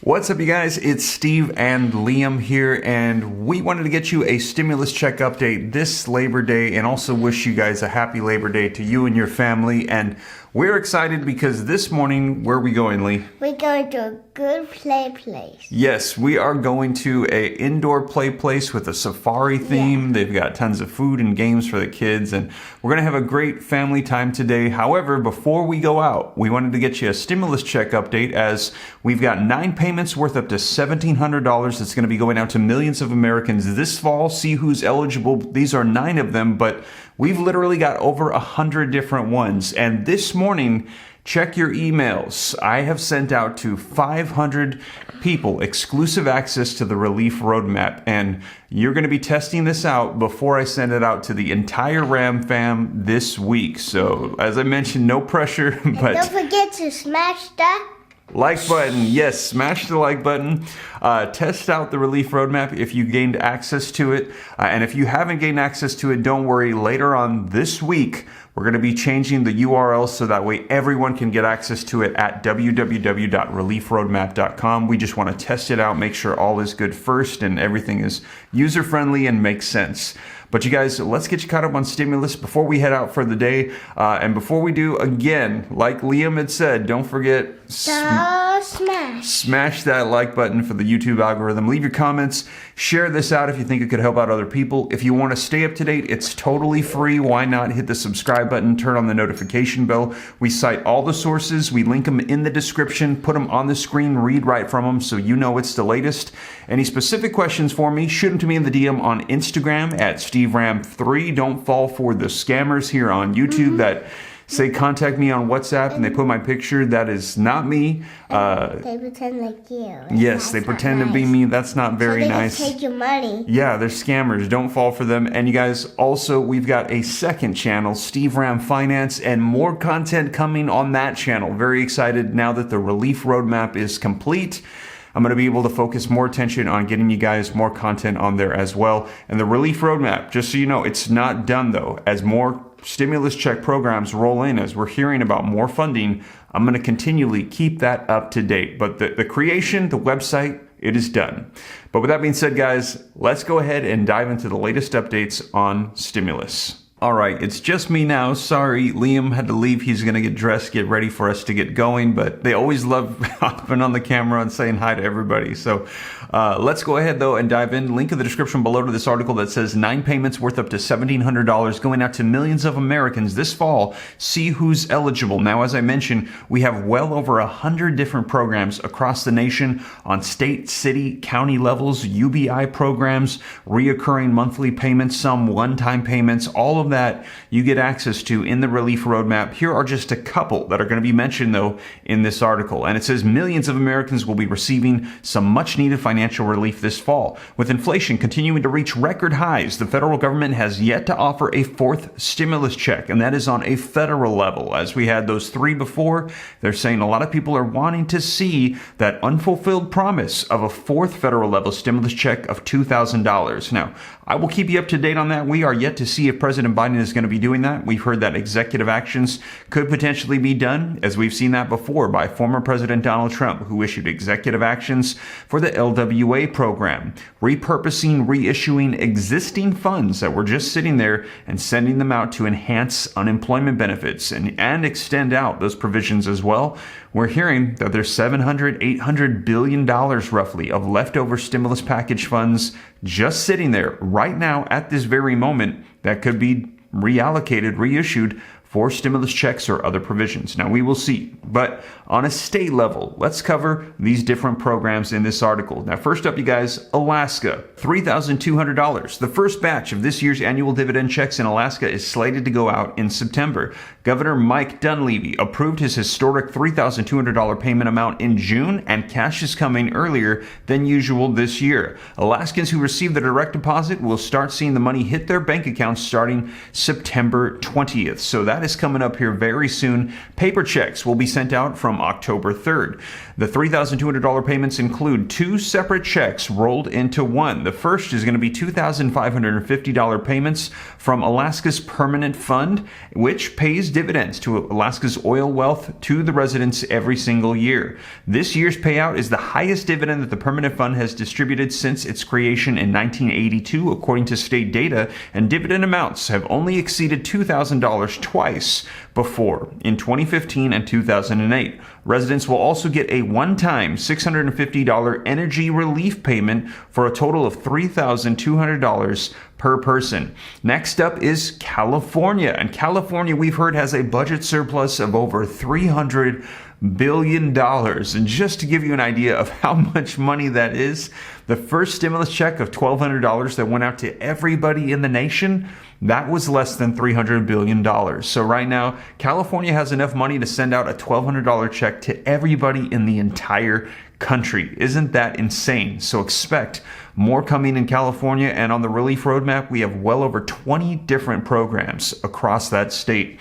What's up, you guys? It's Steve and Liam here, and we wanted to get you a stimulus check update this Labor Day and also wish you guys a happy Labor Day to you and your family. And we're excited because this morning, where are we going, Lee? We're going to a good play place. Yes, we are going to an indoor play place with a safari theme. Yeah. They've got tons of food and games for the kids, and we're going to have a great family time today. However, before we go out, we wanted to get you a stimulus check update as we've got 9 payments worth up to $1,700 that's going to be going out to millions of Americans this fall. See who's eligible. These are 9 of them, but we've literally got over 100 different ones. And this morning, check your emails. I have sent out to 500 people exclusive access to the relief roadmap, and you're going to be testing this out before I send it out to the entire Ram fam this week. So as I mentioned, no pressure, but don't forget to smash that like button. Yes, smash the like button. Test out the relief roadmap if you gained access to it. And if you haven't gained access to it, don't worry. Later on this week, we're going to be changing the URL so that way everyone can get access to it at www.reliefroadmap.com. We just want to test it out, make sure all is good first and everything is user-friendly and makes sense. But you guys, let's get you caught up on stimulus before we head out for the day. And before we do, again, like Liam had said, don't forget, smash that like button for the YouTube algorithm. Leave your comments. Share this out if you think it could help out other people. If you want to stay up to date, it's totally free. Why not hit the subscribe button, turn on the notification bell. We cite all the sources. We link them in the description, put them on the screen, read right from them so you know it's the latest. Any specific questions for me, shoot them to me in the DM on Instagram at SteveRam3. Don't fall for the scammers here on YouTube that say contact me on WhatsApp and they put my picture. That is not me. They pretend like you. Yes, they pretend to be me. That's not very nice. They take your money. Yeah, they're scammers. Don't fall for them. And you guys, also, we've got a second channel, Steve Ram Finance, and more content coming on that channel. Very excited now that the relief roadmap is complete. I'm going to be able to focus more attention on getting you guys more content on there as well. And the relief roadmap, just so you know, it's not done though. As more stimulus check programs roll in, as we're hearing about more funding, I'm going to continually keep that up to date. But the creation, the website, it is done. But with that being said, guys, let's go ahead and dive into the latest updates on stimulus. All right, it's just me now. Sorry, Liam had to leave. He's going to get dressed, get ready for us to get going. But they always love hopping on the camera and saying hi to everybody. So let's go ahead, though, and dive in. Link in the description below to this article that says 9 payments worth up to $1,700 going out to millions of Americans this fall. See who's eligible. Now, as I mentioned, we have well over 100 different programs across the nation on state, city, county levels, UBI programs, reoccurring monthly payments, some one-time payments, all of that you get access to in the relief roadmap. Here are just a couple that are going to be mentioned, though, in this article. And it says millions of Americans will be receiving some much-needed financial relief this fall. With inflation continuing to reach record highs, the federal government has yet to offer a 4th stimulus check, and that is on a federal level. As we had those 3 before, they're saying a lot of people are wanting to see that unfulfilled promise of a 4th federal level stimulus check of $2,000. Now, I will keep you up to date on that. We are yet to see if President Biden is going to be doing that. We've heard that executive actions could potentially be done, as we've seen that before by former President Donald Trump, who issued executive actions for the LWA program, repurposing, reissuing existing funds that were just sitting there and sending them out to enhance unemployment benefits and extend out those provisions as well. We're hearing that there's $700, $800 billion roughly of leftover stimulus package funds just sitting there right now at this very moment that could be reallocated, reissued for stimulus checks or other provisions. Now, we will see. But on a state level, let's cover these different programs in this article. Now, first up, you guys, Alaska, $3,200. The first batch of this year's annual dividend checks in Alaska is slated to go out in September. Governor Mike Dunleavy approved his historic $3,200 payment amount in June, and cash is coming earlier than usual this year. Alaskans who receive the direct deposit will start seeing the money hit their bank accounts starting September 20th. So that that is coming up here very soon. Paper checks will be sent out from October 3rd. The $3,200 payments include 2 separate checks rolled into one. The first is going to be $2,550 payments from Alaska's Permanent Fund, which pays dividends to Alaska's oil wealth to the residents every single year. This year's payout is the highest dividend that the Permanent Fund has distributed since its creation in 1982, according to state data, and dividend amounts have only exceeded $2,000 twice before, in 2015 and 2008. Residents will also get a one-time $650 energy relief payment for a total of $3,200 per person. Next up is California. And California, we've heard, has a budget surplus of over $300 billion. And just to give you an idea of how much money that is, the first stimulus check of $1,200 that went out to everybody in the nation, that was less than $300 billion. So right now, California has enough money to send out a $1,200 check to everybody in the entire country. Isn't that insane? So expect more coming in California, and on the relief roadmap, we have well over 20 different programs across that state.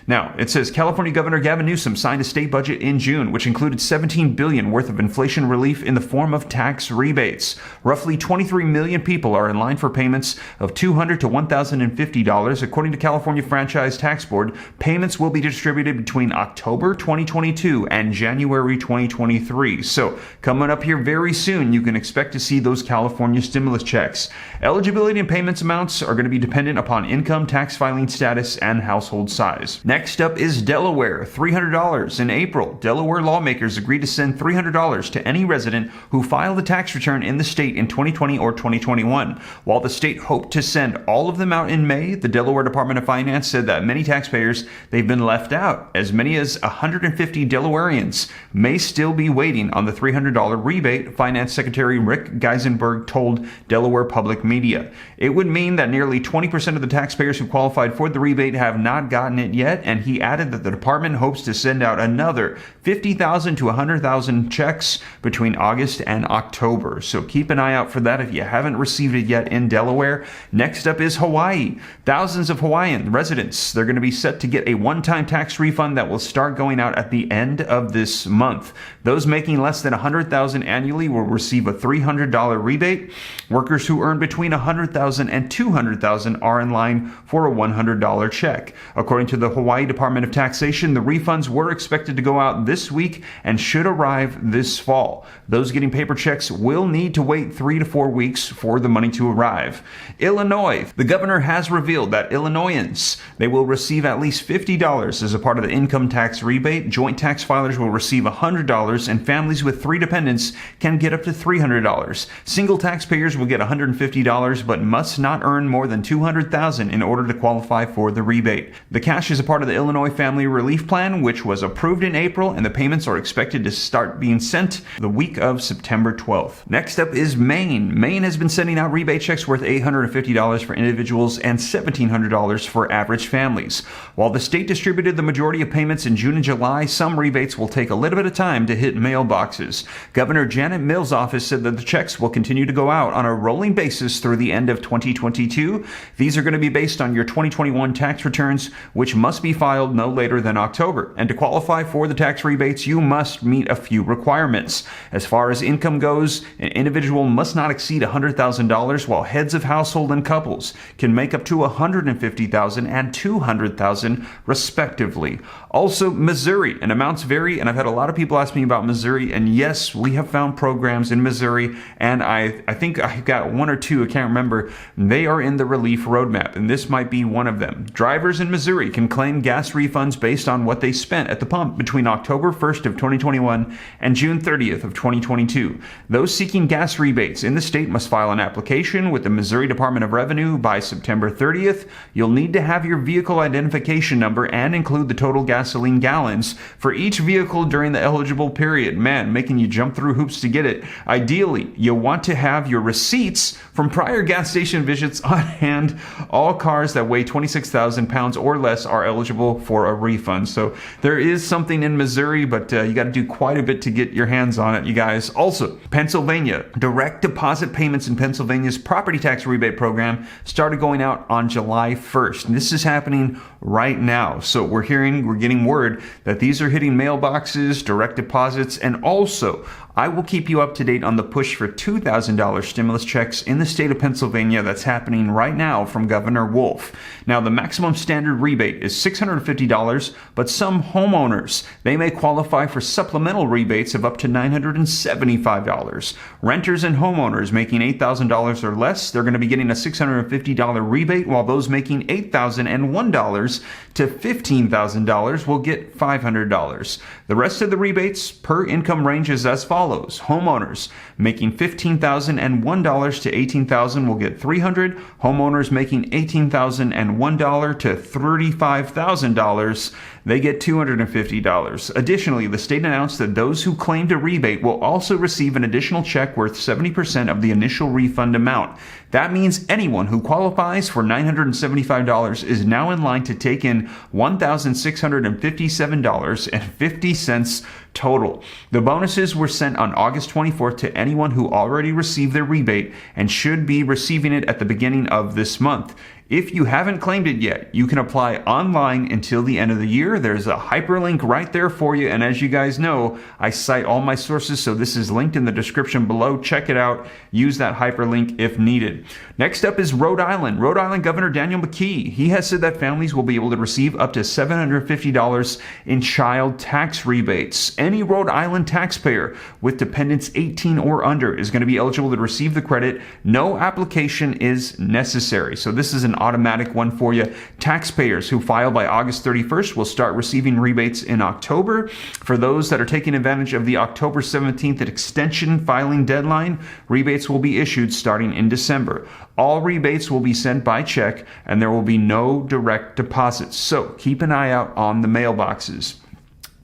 Now, it says California Governor Gavin Newsom signed a state budget in June, which included $17 billion worth of inflation relief in the form of tax rebates. Roughly 23 million people are in line for payments of $200 to $1,050. According to California Franchise Tax Board, payments will be distributed between October 2022 and January 2023. So, coming up here very soon, you can expect to see those California stimulus checks. Eligibility and payments amounts are going to be dependent upon income, tax filing status, and household size. Next up is Delaware, $300 in April. Delaware lawmakers agreed to send $300 to any resident who filed a tax return in the state in 2020 or 2021. While the state hoped to send all of them out in May, the Delaware Department of Finance said that many taxpayers, they've been left out. As many as 150 Delawareans may still be waiting on the $300 rebate, Finance Secretary Rick Geisenberg told Delaware Public Media. It would mean that nearly 20% of the taxpayers who qualified for the rebate have not gotten it yet, and he added that the department hopes to send out another 50,000 to 100,000 checks between August and October. So keep an eye out for that if you haven't received it yet in Delaware. Next up is Hawaii. Thousands of Hawaiian residents, they're going to be set to get a one-time tax refund that will start going out at the end of this month. Those making less than $100,000 annually will receive a $300 rebate. Workers who earn between $100,000 and $200,000 are in line for a $100 check. According to the Hawaii Department of Taxation, the refunds were expected to go out this week and should arrive this fall. Those getting paper checks will need to wait 3 to 4 weeks for the money to arrive. Illinois. The governor has revealed that Illinoisans, they will receive at least $50 as a part of the income tax rebate. Joint tax filers will receive $100, and families with 3 dependents can get up to $300. Single taxpayers will get $150, but must not earn more than $200,000 in order to qualify for the rebate. The cash is a part of the Illinois Family Relief Plan, which was approved in April, and the payments are expected to start being sent the week of September 12th. Next up is Maine. Maine has been sending out rebate checks worth $850 for individuals and $1,700 for average families. While the state distributed the majority of payments in June and July, some rebates will take a little bit of time to hit mailboxes. Governor Janet Mills' office said that the checks will continue to go out on a rolling basis through the end of 2022. These are going to be based on your 2021 tax returns, which must be filed no later than October. And to qualify for the tax rebates, you must meet a few requirements. As far as income goes, an individual must not exceed $100,000, while heads of household and couples can make up to $150,000 and $200,000 respectively. Also, Missouri, and amounts vary, and I've had a lot of people ask me about Missouri, and yes, we have found programs in Missouri, and I think I've got 1 or 2, I can't remember. They are in the relief roadmap, and this might be one of them. Drivers in Missouri can claim gas refunds based on what they spent at the pump between October 1st of 2021 and June 30th of 2022. Those seeking gas rebates in the state must file an application with the Missouri Department of Revenue by September 30th. You'll need to have your vehicle identification number and include the total gasoline gallons for each vehicle during the eligible period. Man, making you jump through hoops to get it. Ideally, you'll want to have your receipts from prior gas station visits on hand. All cars that weigh 26,000 pounds or less are eligible eligible for a refund. So there is something in Missouri, but you got to do quite a bit to get your hands on it, you guys. Also, Pennsylvania, direct deposit payments in Pennsylvania's property tax rebate program started going out on July 1st. And this is happening right now. So we're getting word that these are hitting mailboxes, direct deposits, and also I will keep you up to date on the push for $2,000 stimulus checks in the state of Pennsylvania that's happening right now from Governor Wolf. Now, the maximum standard rebate is $650, but some homeowners, they may qualify for supplemental rebates of up to $975. Renters and homeowners making $8,000 or less, they're going to be getting a $650 rebate, while those making $8,001 to $15,000 will get $500. The rest of the rebates per income range is as follows. Homeowners making $15,001 to $18,000 will get $300. Homeowners making $18,001 to $35,000, they get $250. Additionally, the state announced that those who claimed a rebate will also receive an additional check worth 70% of the initial refund amount. That means anyone who qualifies for $975 is now in line to take in $1,657.50 total. The bonuses were sent on August 24th to anyone who already received their rebate and should be receiving it at the beginning of this month. If you haven't claimed it yet, you can apply online until the end of the year. There's a hyperlink right there for you. And as you guys know, I cite all my sources, so this is linked in the description below. Check it out. Use that hyperlink if needed. Next up is Rhode Island. Rhode Island Governor Daniel McKee. He has said that families will be able to receive up to $750 in child tax rebates. Any Rhode Island taxpayer with dependents 18 or under is going to be eligible to receive the credit. No application is necessary. So this is an automatic one for you. Taxpayers who file by August 31st will start receiving rebates in October. For those that are taking advantage of the October 17th extension filing deadline, rebates will be issued starting in December. All rebates will be sent by check and there will be no direct deposits. So keep an eye out on the mailboxes.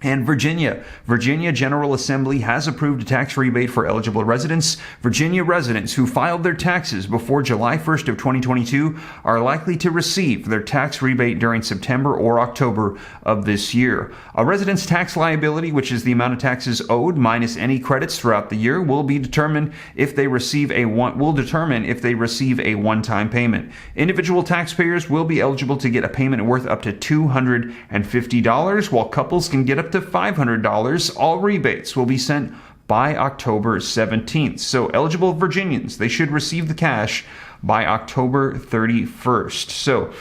And Virginia General Assembly has approved a tax rebate for eligible residents. Virginia residents who filed their taxes before July 1st of 2022 are likely to receive their tax rebate during September or October of this year. A resident's tax liability, which is the amount of taxes owed minus any credits throughout the year, will determine if they receive a one-time payment. Individual taxpayers will be eligible to get a payment worth up to $250, while couples can get up to $500. All rebates will be sent by October 17th. So eligible Virginians, they should receive the cash by October 31st. So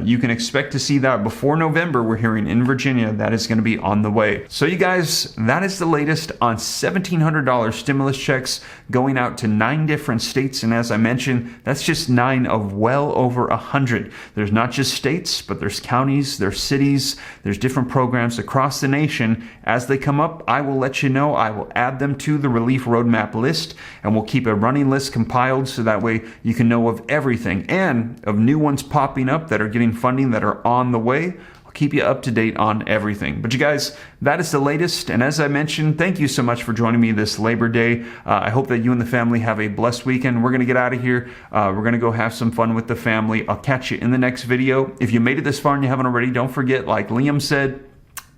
you can expect to see that before November. We're hearing in Virginia that is going to be on the way. So you guys, that is the latest on $1,700 stimulus checks going out to 9 different states. And as I mentioned, that's just 9 of well over 100. There's not just states, but there's counties, there's cities, there's different programs across the nation. As they come up, I will let you know. I will add them to the relief roadmap list, and we'll keep a running list compiled so that way you can know of everything and of new ones popping up that are getting funding that are on the way. I'll keep you up to date on everything. But you guys, that is the latest. And as I mentioned, thank you so much for joining me this Labor Day. I hope that you and the family have a blessed weekend. We're going to get out of here. We're going to go have some fun with the family. I'll catch you in the next video. If you made it this far and you haven't already, don't forget, like Liam said,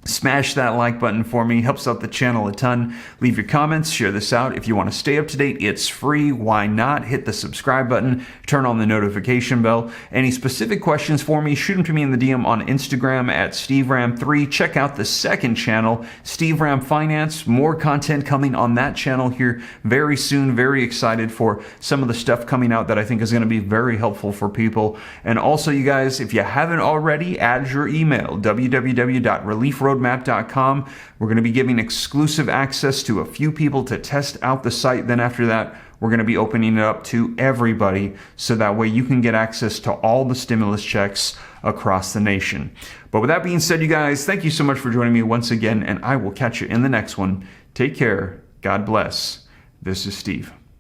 smash that like button for me. Helps out the channel a ton. Leave your comments. Share this out. If you want to stay up to date, it's free. Why not? Hit the subscribe button. Turn on the notification bell. Any specific questions for me, shoot them to me in the DM on Instagram at SteveRam3. Check out the second channel, Steve Ram Finance. More content coming on that channel here very soon. Very excited for some of the stuff coming out that I think is going to be very helpful for people. And also, you guys, if you haven't already, add your email, www.reliefroadmap.com. We're going to be giving exclusive access to a few people to test out the site. Then after that, we're going to be opening it up to everybody so that way you can get access to all the stimulus checks across the nation. But with that being said, you guys, thank you so much for joining me once again, and I will catch you in the next one. Take care. God bless. This is Steve.